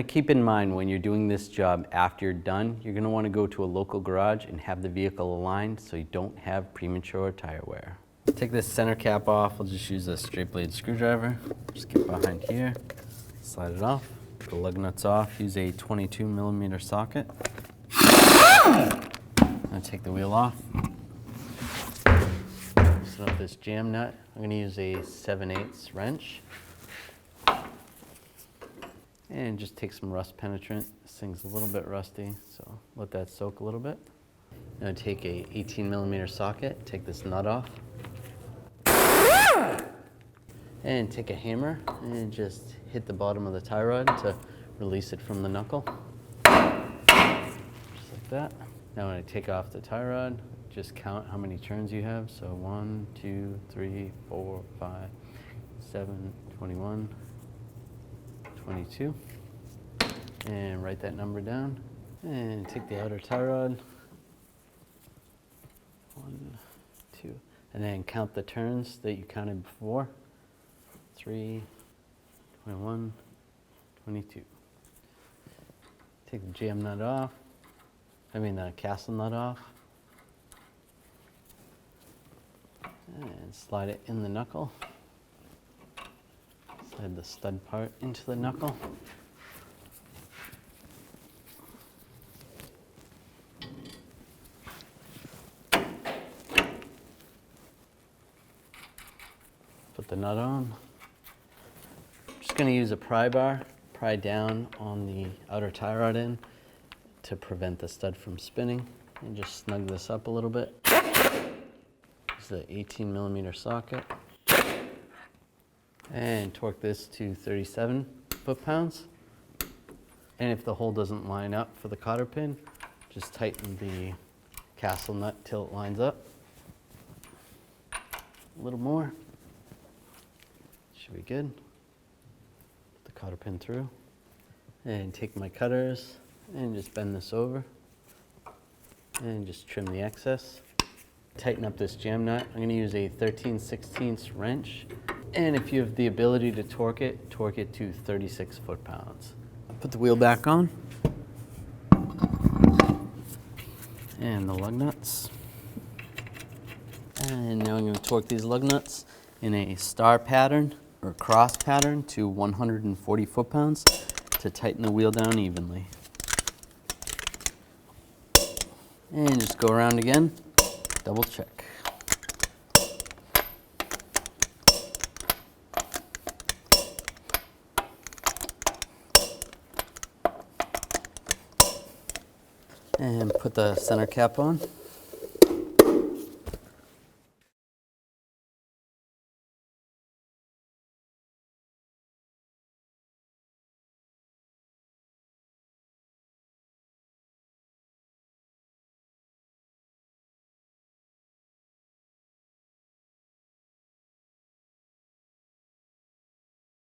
keep in mind when you're doing this job after you're done, you're going to want to go to a local garage and have the vehicle aligned so you don't have premature tire wear. Take this center cap off. We'll just use a straight blade screwdriver. Just get behind here, slide it off. The lug nuts off. Use a 22mm socket. Now take the wheel off. Loosen up this jam nut. I'm going to use a 7/8 wrench. And just take some rust penetrant. This thing's a little bit rusty, so let that soak a little bit. Now take a 18mm socket, take this nut off. And take a hammer and just hit the bottom of the tie rod to release it from the knuckle. Just like that. Now when I take off the tie rod, just count how many turns you have. So 1, 2, 3, 4, 5, 7, 21, 22. And write that number down. And take the outer tie rod. 1, 2. And then count the turns that you counted before. 3, 21, 22. Take the jam nut off. The castle nut off. And slide it in the knuckle. Slide the stud part into the knuckle. Put the nut on. Just going to use a pry bar, pry down on the outer tie rod end to prevent the stud from spinning, and just snug this up a little bit. Use the 18mm socket and torque this to 37 foot-pounds. And if the hole doesn't line up for the cotter pin, just tighten the castle nut till it lines up. A little more. Should be good. Put the cotter pin through. And take my cutters and just bend this over. And just trim the excess. Tighten up this jam nut. I'm going to use a 13/16 wrench. And if you have the ability to torque it to 36 foot-pounds. Put the wheel back on. And the lug nuts. And now I'm going to torque these lug nuts in a star pattern or cross pattern to 140 foot-pounds to tighten the wheel down evenly. And just go around again, double check. And put the center cap on.